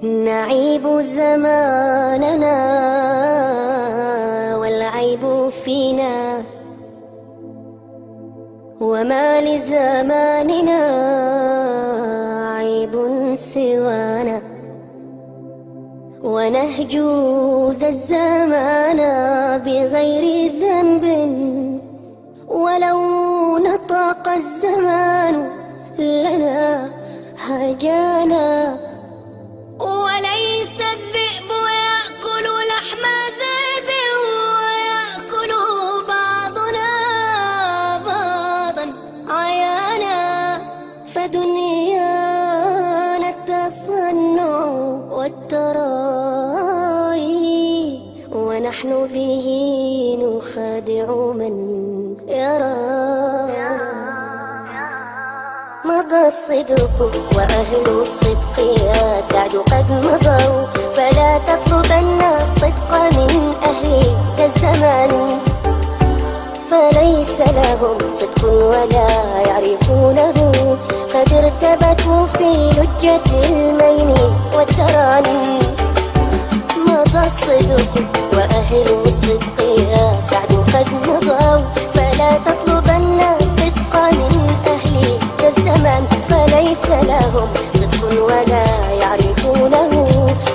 نعيب زماننا والعيب فينا، وما لزماننا عيب سوانا، ونهجو ذا الزمان بغير ذنب، ولو نطق الزمان لنا هجانا. وليس الذئب يأكل لحم ذئب، ويأكل بعضنا بعضا عيانا. فدنيانا التصنع والتراي، ونحن به نخادع من يرى. مضى الصدق وأهل الصدق يا سعد قد مضوا، فلا تطلبن الصدق من أهل ذا الزمان، فليس لهم صدق ولا يعرفونه، قد ارتبكوا في لجة المين والتران. مضى الصدق وأهل الصدق يا سعد قد مضوا، فلا تطلبن الصدق من أهل ذا الزمان، فليس لهم صدق ولا يعرفونه،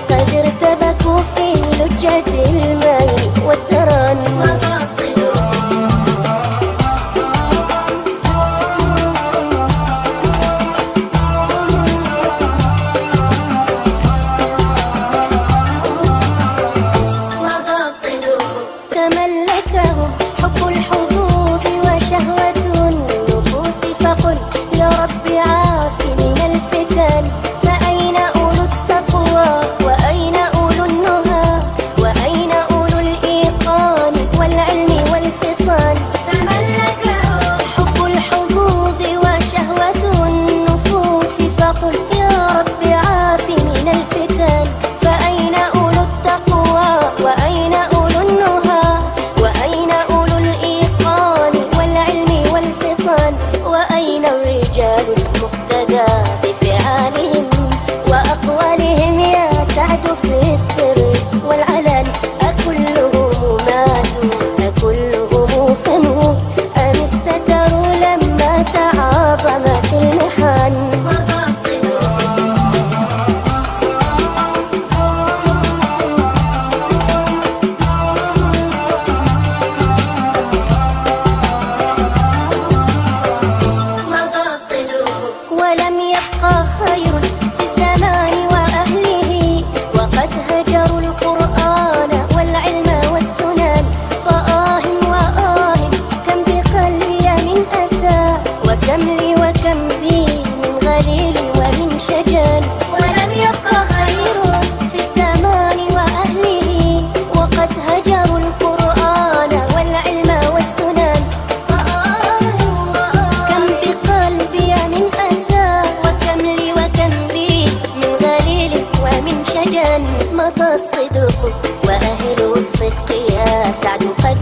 قد ارتبكوا في لجة المين والتران. مضى الصدق تملكهم حب الحظوظ وشهوة النفوس، فقل يا رب عاف من الفتن. فأين أولو التقوى وأين أولو النهى، وأين أولو الإيقان والعلم والفطان. تملكهم حب الحظوظ وشهوة النفوس، فقل يا رب عاف من الفتن. فأين أولو التقوى وأين أولو النهى، وأين أولو الإيقان والعلم والفطان. وأين الرجال المقتدى بفعالهم وأقوالهم يا سعد في السر والعلن. أكلهم ماتوا أكلهم فنوا، أم استتروا لما تعاظمت المحن. ولم يبقى خير في الزمان وأهله، وقد هجروا القرآن والعلم والسنن. فآه وآه كم بقلبي من أسى، وكم لي وكم بي من غليل ومن شجن. ولم يبقى خير في الزمان وأهله، وقد هجروا القرآن والعلم والسنن. كم بقلبي من أسى، وكم لي وكم بي من غليل ومن شجن. مضى الصدق وأهل الصدق يا سعد قد